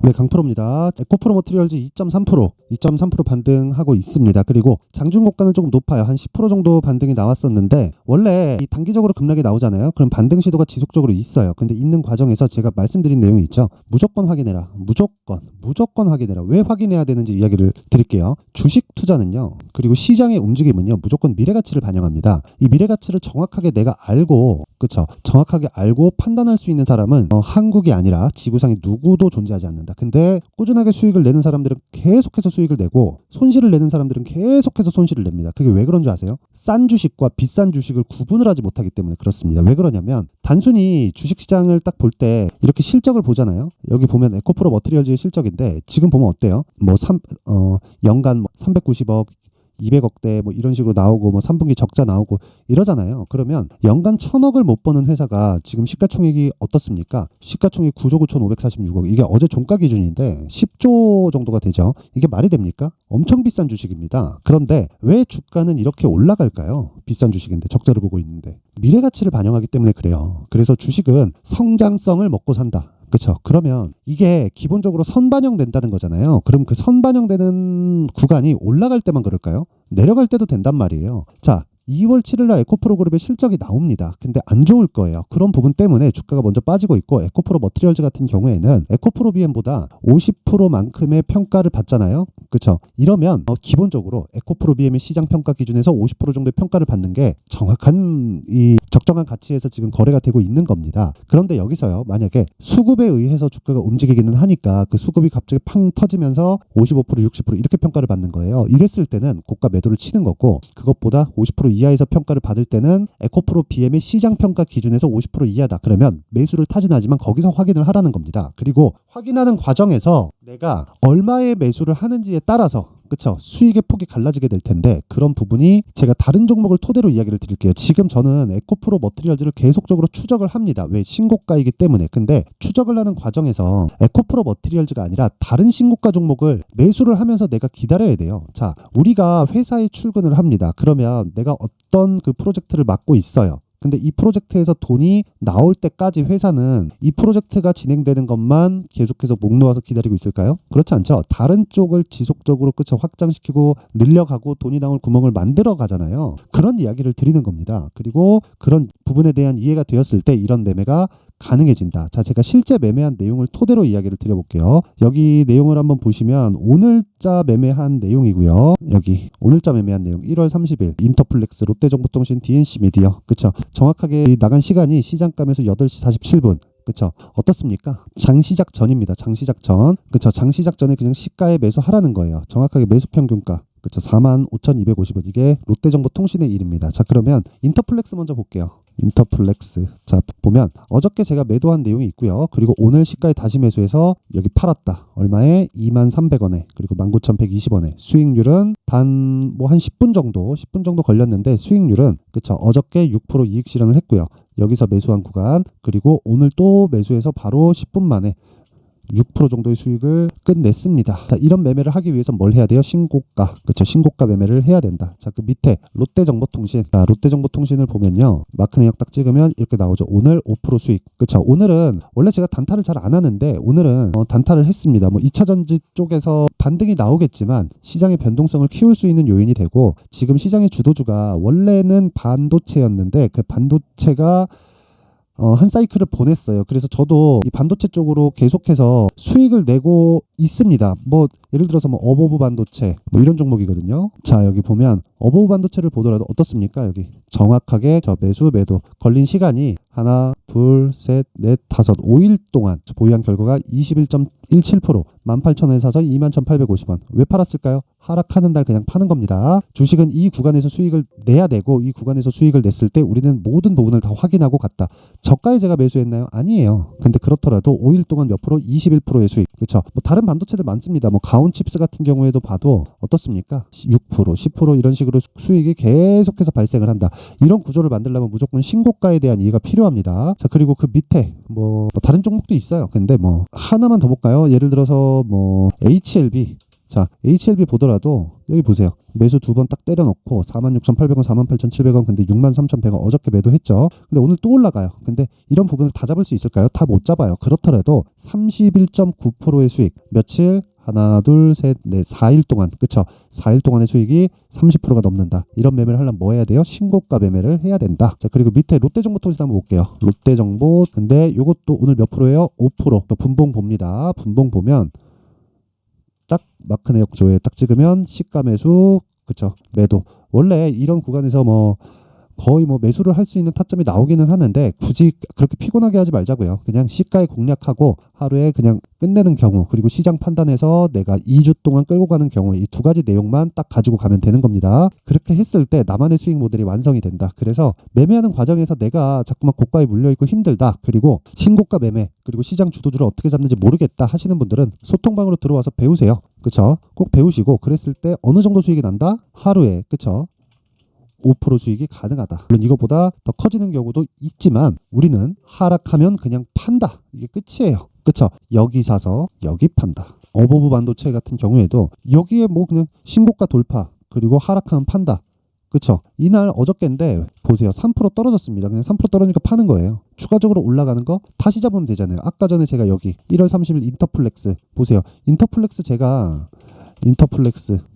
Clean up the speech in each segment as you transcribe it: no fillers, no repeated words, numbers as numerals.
네, 강프로입니다. 에코프로 머티리얼즈 2.3% 반등하고 있습니다. 그리고 장중고가는 조금 높아요. 한 10% 정도 반등이 나왔었는데 원래 이 단기적으로 급락이 나오잖아요. 그럼 반등 시도가 지속적으로 있어요. 근데 있는 과정에서 제가 말씀드린 내용이 있죠. 무조건 확인해라. 무조건 확인해라. 왜 확인해야 되는지 이야기를 드릴게요. 주식 투자는요. 그리고 시장의 움직임은요. 무조건 미래가치를 반영합니다. 이 미래가치를 정확하게 내가 알고 그쵸? 정확하게 알고 판단할 수 있는 사람은 한국이 아니라 지구상에 누구도 존재하지 않는다. 근데 꾸준하게 수익을 내는 사람들은 계속해서 수익을 내고 손실을 내는 사람들은 계속해서 손실을 냅니다. 그게 왜 그런 줄 아세요? 싼 주식과 비싼 주식을 구분을 하지 못하기 때문에 그렇습니다. 왜 그러냐면 단순히 주식시장을 딱 볼 때 이렇게 실적을 보잖아요. 여기 보면 에코프로 머티리얼즈의 실적인데 지금 보면 어때요? 연간 390억 200억대 뭐 이런 식으로 나오고 뭐 3분기 적자 나오고 이러잖아요. 그러면 연간 1000억을 못 버는 회사가 지금 시가총액이 어떻습니까? 시가총액 9조 9,546억. 이게 어제 종가 기준인데 10조 정도가 되죠. 이게 말이 됩니까? 엄청 비싼 주식입니다. 그런데 왜 주가는 이렇게 올라갈까요? 비싼 주식인데 적자를 보고 있는데. 미래 가치를 반영하기 때문에 그래요. 그래서 주식은 성장성을 먹고 산다. 그렇죠. 그러면 이게 기본적으로 선반영된다는 거잖아요. 그럼 그 선반영되는 구간이 올라갈 때만 그럴까요? 내려갈 때도 된단 말이에요. 자, 2월 7일 날 에코프로 그룹의 실적이 나옵니다. 근데 안 좋을 거예요. 그런 부분 때문에 주가가 먼저 빠지고 있고 에코프로 머티리얼즈 같은 경우에는 에코프로 BM보다 50%만큼의 평가를 받잖아요. 그렇죠? 이러면 기본적으로 에코프로 BM의 시장 평가 기준에서 50% 정도의 평가를 받는 게 정확한 이 적정한 가치에서 지금 거래가 되고 있는 겁니다. 그런데 여기서요. 만약에 수급에 의해서 주가가 움직이기는 하니까 그 수급이 갑자기 팡 터지면서 55% 60% 이렇게 평가를 받는 거예요. 이랬을 때는 고가 매도를 치는 거고 그것보다 50% 이하에서 평가를 받을 때는 에코프로 BM의 시장 평가 기준에서 50% 이하다. 그러면 매수를 타진하지만 거기서 확인을 하라는 겁니다. 그리고 확인하는 과정에서 내가 얼마의 매수를 하는지에 따라서 그쵸? 수익의 폭이 갈라지게 될 텐데 그런 부분이 제가 다른 종목을 토대로 이야기를 드릴게요. 지금 저는 에코프로 머티리얼즈를 계속적으로 추적을 합니다. 왜? 신고가이기 때문에. 근데 추적을 하는 과정에서 에코프로 머티리얼즈가 아니라 다른 신고가 종목을 매수를 하면서 내가 기다려야 돼요. 자, 우리가 회사에 출근을 합니다. 그러면 내가 어떤 그 프로젝트를 맡고 있어요. 근데 이 프로젝트에서 돈이 나올 때까지 회사는 이 프로젝트가 진행되는 것만 계속해서 목 놓아서 기다리고 있을까요? 그렇지 않죠. 다른 쪽을 지속적으로 그쵸 확장시키고 늘려가고 돈이 나올 구멍을 만들어 가잖아요. 그런 이야기를 드리는 겁니다. 그리고 그런 부분에 대한 이해가 되었을 때 이런 매매가 가능해진다. 자, 제가 실제 매매한 내용을 토대로 이야기를 드려볼게요. 여기 내용을 한번 보시면 오늘자 매매한 내용이고요. 여기 오늘자 매매한 내용 1월 30일 인터플렉스 롯데정보통신 DNC 미디어 그쵸? 정확하게 나간 시간이 시장감에서 8시 47분 그쵸? 어떻습니까? 장시작 전입니다. 장시작 전. 그쵸? 장시작 전에 그냥 시가에 매수하라는 거예요. 정확하게 매수 평균가. 그쵸? 45,250원. 이게 롯데정보통신의 일입니다. 자, 그러면 인터플렉스 먼저 볼게요. 인터플렉스. 자, 보면 어저께 제가 매도한 내용이 있고요. 그리고 오늘 시가에 다시 매수해서 여기 팔았다. 얼마에? 23,300원에. 그리고 19,120원에. 수익률은 단 뭐 한 10분 정도 걸렸는데 수익률은 그쵸? 어저께 6% 이익 실현을 했고요. 여기서 매수한 구간 그리고 오늘 또 매수해서 바로 10분 만에 6% 정도의 수익을 끝냈습니다. 자, 이런 매매를 하기 위해서 뭘 해야 돼요? 신고가. 그렇죠. 신고가 매매를 해야 된다. 자, 그 밑에 롯데정보통신. 자, 롯데정보통신을 보면요. 마크 내역 딱 찍으면 이렇게 나오죠. 오늘 5% 수익. 그렇죠. 오늘은 원래 제가 단타를 잘 안 하는데 오늘은 단타를 했습니다. 뭐 2차 전지 쪽에서 반등이 나오겠지만 시장의 변동성을 키울 수 있는 요인이 되고 지금 시장의 주도주가 원래는 반도체였는데 그 반도체가 한 사이클을 보냈어요. 그래서 저도 이 반도체 쪽으로 계속해서 수익을 내고 있습니다. 뭐 예를 들어서 뭐 어보브 반도체 뭐 이런 종목이거든요. 자, 여기 보면 어보브 반도체를 보더라도 어떻습니까? 여기 정확하게 저 매수 매도 걸린 시간이 하나, 둘, 셋, 넷, 다섯, 5일 동안 보유한 결과가 21.17% 18,000원에 사서 21,850원. 왜 팔았을까요? 하락하는 날 그냥 파는 겁니다. 주식은 이 구간에서 수익을 내야 되고 이 구간에서 수익을 냈을 때 우리는 모든 부분을 다 확인하고 갔다. 저가에 제가 매수했나요? 아니에요. 근데 그렇더라도 5일 동안 몇 프로? 21%의 수익. 그렇죠? 뭐 다른 반도체들 많습니다. 뭐 가온칩스 같은 경우에도 봐도 어떻습니까? 6%, 10% 이런 식으로 수익이 계속해서 발생을 한다. 이런 구조를 만들려면 무조건 신고가에 대한 이해가 필요합니다. 자, 그리고 그 밑에 뭐 다른 종목도 있어요. 근데 뭐 하나만 더 볼까요? 예를 들어서 뭐 HLB 자, HLB 보더라도 여기 보세요. 매수 두 번 딱 때려놓고 46,800원, 48,700원, 근데 63,100원 어저께 매도했죠. 근데 오늘 또 올라가요. 근데 이런 부분을 다 잡을 수 있을까요? 다 못 잡아요. 그렇더라도 31.9%의 수익, 며칠? 하나, 둘, 셋, 넷, 4일 동안, 그쵸? 4일 동안의 수익이 30%가 넘는다. 이런 매매를 하려면 뭐 해야 돼요? 신고가 매매를 해야 된다. 자, 그리고 밑에 롯데정보통신 한번 볼게요. 롯데정보, 근데 요것도 오늘 몇 프로예요? 5%. 분봉 봅니다. 분봉 보면 딱 마크 내역조에 딱 찍으면 시가 매수, 그쵸? 매도. 원래 이런 구간에서 거의 매수를 할 수 있는 타점이 나오기는 하는데 굳이 그렇게 피곤하게 하지 말자고요. 그냥 시가에 공략하고 하루에 그냥 끝내는 경우, 그리고 시장 판단해서 내가 2주 동안 끌고 가는 경우, 이 두 가지 내용만 딱 가지고 가면 되는 겁니다. 그렇게 했을 때 나만의 수익 모델이 완성이 된다. 그래서 매매하는 과정에서 내가 자꾸만 고가에 물려있고 힘들다, 그리고 신고가 매매, 그리고 시장 주도주를 어떻게 잡는지 모르겠다 하시는 분들은 소통방으로 들어와서 배우세요. 그쵸? 꼭 배우시고, 그랬을 때 어느 정도 수익이 난다? 하루에, 그쵸? 5% 수익이 가능하다. 물론 이것보다 더 커지는 경우도 있지만 우리는 하락하면 그냥 판다. 이게 끝이에요. 그쵸? 여기 사서 여기 판다. 어버브 반도체 같은 경우에도 여기에 그냥 신고가 돌파, 그리고 하락하면 판다. 그쵸? 이날 어저께인데 보세요. 3% 떨어졌습니다. 그냥 3% 떨어지니까 파는 거예요. 추가적으로 올라가는 거 다시 잡으면 되잖아요. 아까 전에 제가 여기 1월 30일 인터플렉스 보세요. 인터플렉스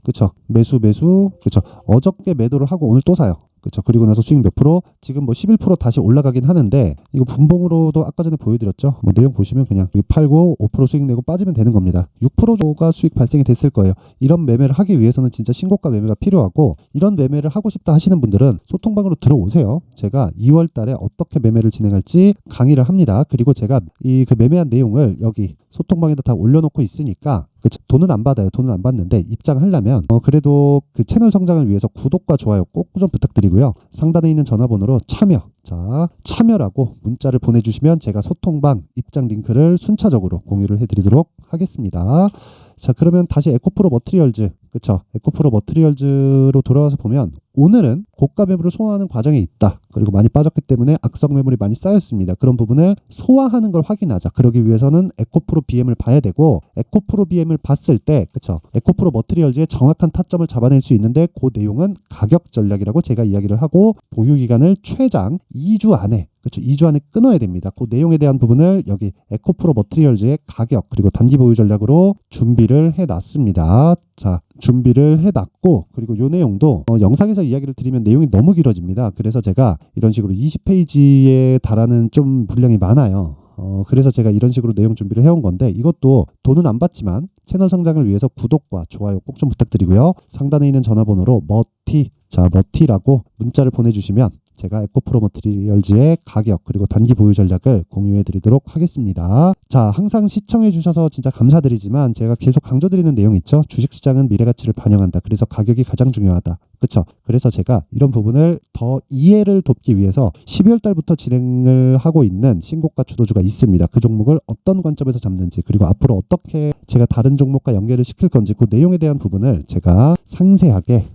그쵸? 매수, 그쵸? 어저께 매도를 하고 오늘 또 사요. 그쵸? 그리고 나서 수익 몇 프로? 지금 11% 다시 올라가긴 하는데, 이거 분봉으로도 아까 전에 보여드렸죠? 내용 보시면 그냥 팔고 5% 수익 내고 빠지면 되는 겁니다. 6%가 수익 발생이 됐을 거예요. 이런 매매를 하기 위해서는 진짜 신고가 매매가 필요하고, 이런 매매를 하고 싶다 하시는 분들은 소통방으로 들어오세요. 제가 2월 달에 어떻게 매매를 진행할지 강의를 합니다. 그리고 제가 그 매매한 내용을 여기 소통방에다 다 올려놓고 있으니까, 그쵸? 돈은 안 받아요. 돈은 안 받는데 입장하려면 그래도 그 채널 성장을 위해서 구독과 좋아요 꼭 좀 부탁드리고요. 상단에 있는 전화번호로 참여라고 문자를 보내주시면 제가 소통방 입장 링크를 순차적으로 공유를 해드리도록 하겠습니다. 자, 그러면 다시 에코프로 머티리얼즈, 그쵸? 에코프로 머티리얼즈로 돌아와서 보면 오늘은 고가 매물을 소화하는 과정에 있다. 그리고 많이 빠졌기 때문에 악성 매물이 많이 쌓였습니다. 그런 부분을 소화하는 걸 확인하자. 그러기 위해서는 에코프로 BM을 봐야 되고, 에코프로 BM을 봤을 때, 그쵸? 에코프로 머티리얼즈의 정확한 타점을 잡아낼 수 있는데, 그 내용은 가격 전략이라고 제가 이야기를 하고, 보유 기간을 최장 2주 안에, 그렇죠. 2주 안에 끊어야 됩니다. 그 내용에 대한 부분을 여기 에코프로 머티리얼즈의 가격, 그리고 단기 보유 전략으로 준비를 해놨습니다. 자, 준비를 해놨고, 그리고 이 내용도 영상에서 이야기를 드리면 내용이 너무 길어집니다. 그래서 제가 이런 식으로 20페이지에 달하는 좀 분량이 많아요. 그래서 제가 이런 식으로 내용 준비를 해온 건데, 이것도 돈은 안 받지만 채널 성장을 위해서 구독과 좋아요 꼭 좀 부탁드리고요. 상단에 있는 전화번호로 머티라고 문자를 보내주시면 제가 에코프로 머티리얼즈의 가격, 그리고 단기 보유 전략을 공유해 드리도록 하겠습니다. 자, 항상 시청해 주셔서 진짜 감사드리지만 제가 계속 강조드리는 내용 있죠? 주식시장은 미래가치를 반영한다. 그래서 가격이 가장 중요하다. 그쵸? 그래서 제가 이런 부분을 더 이해를 돕기 위해서 12월 달부터 진행을 하고 있는 신고가 주도주가 있습니다. 그 종목을 어떤 관점에서 잡는지, 그리고 앞으로 어떻게 제가 다른 종목과 연계를 시킬 건지, 그 내용에 대한 부분을 제가 상세하게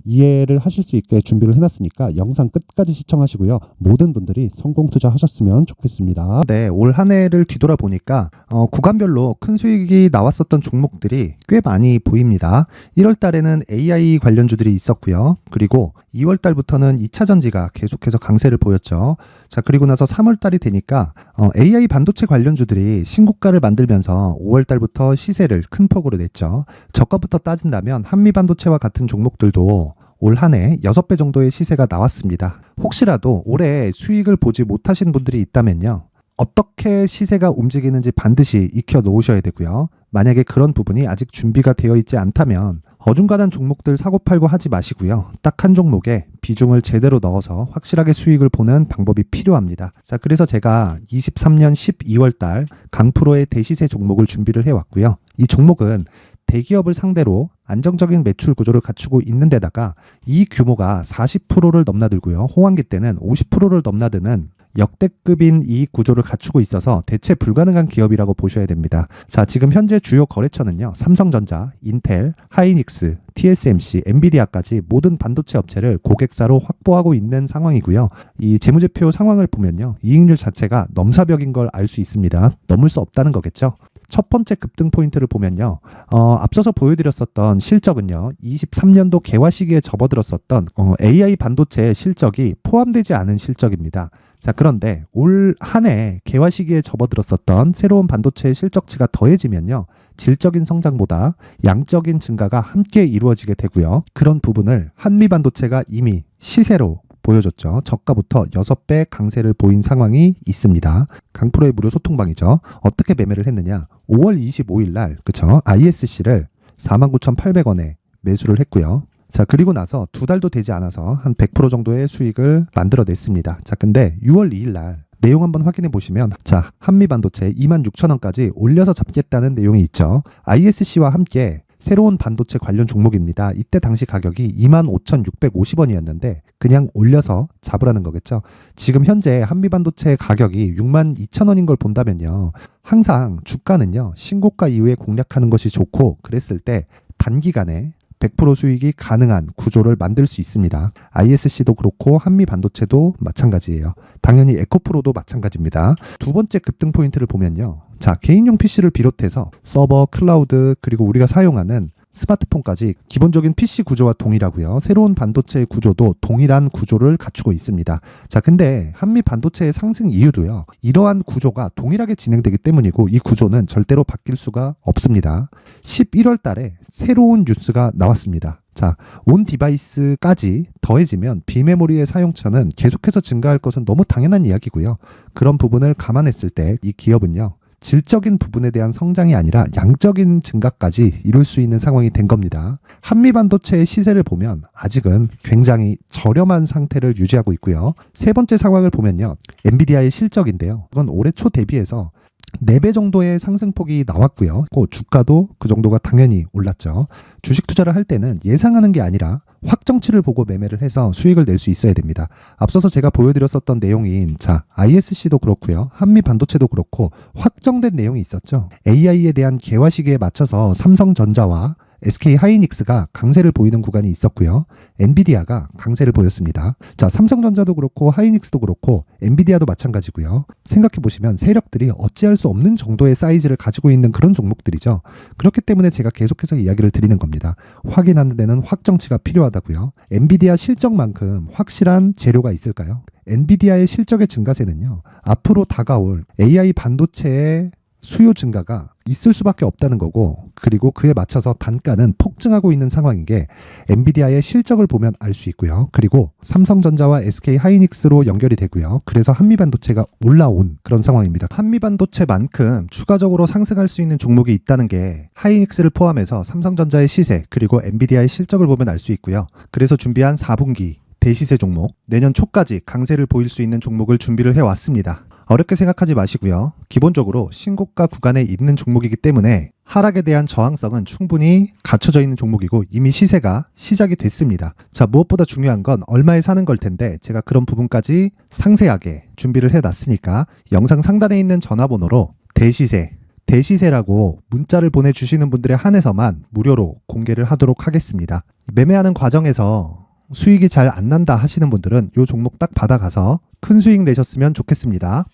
이해를 하실 수 있게 준비를 해놨으니까 영상 끝까지 시청하시고요. 모든 분들이 성공 투자하셨으면 좋겠습니다. 네, 올 한 해를 뒤돌아보니까 구간별로 큰 수익이 나왔었던 종목들이 꽤 많이 보입니다. 1월 달에는 AI 관련주들이 있었고요. 그리고 2월 달부터는 2차 전지가 계속해서 강세를 보였죠. 자, 그리고 나서 3월 달이 되니까 AI 반도체 관련주들이 신고가를 만들면서 5월 달부터 시세를 큰 폭으로 냈죠. 저가부터 따진다면 한미 반도체와 같은 종목들도 올 한 해 6배 정도의 시세가 나왔습니다. 혹시라도 올해 수익을 보지 못하신 분들이 있다면요, 어떻게 시세가 움직이는지 반드시 익혀 놓으셔야 되고요. 만약에 그런 부분이 아직 준비가 되어 있지 않다면 어중간한 종목들 사고팔고 하지 마시고요. 딱 한 종목에 비중을 제대로 넣어서 확실하게 수익을 보는 방법이 필요합니다. 자, 그래서 제가 23년 12월 달 강프로의 대시세 종목을 준비를 해왔고요. 이 종목은 대기업을 상대로 안정적인 매출 구조를 갖추고 있는 데다가 이 규모가 40%를 넘나들고요. 호황기 때는 50%를 넘나드는 역대급인 이익 구조를 갖추고 있어서 대체 불가능한 기업이라고 보셔야 됩니다. 자, 지금 현재 주요 거래처는요. 삼성전자, 인텔, 하이닉스, TSMC, 엔비디아까지 모든 반도체 업체를 고객사로 확보하고 있는 상황이고요. 이 재무제표 상황을 보면요. 이익률 자체가 넘사벽인 걸 알 수 있습니다. 넘을 수 없다는 거겠죠. 첫 번째 급등 포인트를 보면요. 앞서서 보여드렸었던 실적은요. 23년도 개화 시기에 접어들었었던 AI 반도체 실적이 포함되지 않은 실적입니다. 자, 그런데 올 한 해 개화 시기에 접어들었었던 새로운 반도체 실적치가 더해지면요. 질적인 성장보다 양적인 증가가 함께 이루어지게 되고요. 그런 부분을 한미반도체가 이미 시세로 보여줬죠. 저가부터 6배 강세를 보인 상황이 있습니다. 강프로의 무료 소통방이죠. 어떻게 매매를 했느냐. 5월 25일 날 그쵸? ISC를 49,800원에 매수를 했고요. 자, 그리고 나서 2달도 되지 않아서 한 100% 정도의 수익을 만들어냈습니다. 자, 근데 6월 2일 날 내용 한번 확인해 보시면 자, 한미반도체 26,000원까지 올려서 잡겠다는 내용이 있죠. ISC와 함께 새로운 반도체 관련 종목입니다. 이때 당시 가격이 25,650원이었는데 그냥 올려서 잡으라는 거겠죠. 지금 현재 한미반도체 가격이 62,000원인 걸 본다면요. 항상 주가는요. 신고가 이후에 공략하는 것이 좋고 그랬을 때 단기간에 100% 수익이 가능한 구조를 만들 수 있습니다. ISC도 그렇고 한미반도체도 마찬가지예요. 당연히 에코프로도 마찬가지입니다. 두 번째 급등 포인트를 보면요. 자, 개인용 PC를 비롯해서 서버, 클라우드, 그리고 우리가 사용하는 스마트폰까지 기본적인 PC 구조와 동일하고요. 새로운 반도체의 구조도 동일한 구조를 갖추고 있습니다. 자, 근데 한미 반도체의 상승 이유도요. 이러한 구조가 동일하게 진행되기 때문이고 이 구조는 절대로 바뀔 수가 없습니다. 11월 달에 새로운 뉴스가 나왔습니다. 자, 온 디바이스까지 더해지면 비메모리의 사용처는 계속해서 증가할 것은 너무 당연한 이야기고요. 그런 부분을 감안했을 때 이 기업은요. 질적인 부분에 대한 성장이 아니라 양적인 증가까지 이룰 수 있는 상황이 된 겁니다. 한미반도체의 시세를 보면 아직은 굉장히 저렴한 상태를 유지하고 있고요. 세 번째 상황을 보면요. 엔비디아의 실적인데요. 이건 올해 초 대비해서 4배 정도의 상승폭이 나왔고요. 주가도 그 정도가 당연히 올랐죠. 주식 투자를 할 때는 예상하는 게 아니라 확정치를 보고 매매를 해서 수익을 낼 수 있어야 됩니다. 앞서서 제가 보여드렸었던 내용인 자, ISC도 그렇고요. 한미반도체도 그렇고 확정된 내용이 있었죠. AI에 대한 개화 시기에 맞춰서 삼성전자와 SK 하이닉스가 강세를 보이는 구간이 있었고요. 엔비디아가 강세를 보였습니다. 자, 삼성전자도 그렇고 하이닉스도 그렇고 엔비디아도 마찬가지고요. 생각해 보시면 세력들이 어찌할 수 없는 정도의 사이즈를 가지고 있는 그런 종목들이죠. 그렇기 때문에 제가 계속해서 이야기를 드리는 겁니다. 확인하는 데는 확정치가 필요하다고요. 엔비디아 실적만큼 확실한 재료가 있을까요? 엔비디아의 실적의 증가세는요. 앞으로 다가올 AI 반도체의 수요 증가가 있을 수밖에 없다는 거고 그리고 그에 맞춰서 단가는 폭증하고 있는 상황인 게 엔비디아의 실적을 보면 알 수 있고요. 그리고 삼성전자와 SK 하이닉스로 연결이 되고요. 그래서 한미반도체가 올라온 그런 상황입니다. 한미반도체만큼 추가적으로 상승할 수 있는 종목이 있다는 게 하이닉스를 포함해서 삼성전자의 시세 그리고 엔비디아의 실적을 보면 알 수 있고요. 그래서 준비한 4분기 대시세 종목, 내년 초까지 강세를 보일 수 있는 종목을 준비를 해왔습니다. 어렵게 생각하지 마시고요. 기본적으로 신고가 구간에 있는 종목이기 때문에 하락에 대한 저항성은 충분히 갖춰져 있는 종목이고 이미 시세가 시작이 됐습니다. 자, 무엇보다 중요한 건 얼마에 사는 걸 텐데 제가 그런 부분까지 상세하게 준비를 해놨으니까 영상 상단에 있는 전화번호로 대시세라고 문자를 보내주시는 분들에 한해서만 무료로 공개를 하도록 하겠습니다. 매매하는 과정에서 수익이 잘 안 난다 하시는 분들은 이 종목 딱 받아가서 큰 수익 내셨으면 좋겠습니다.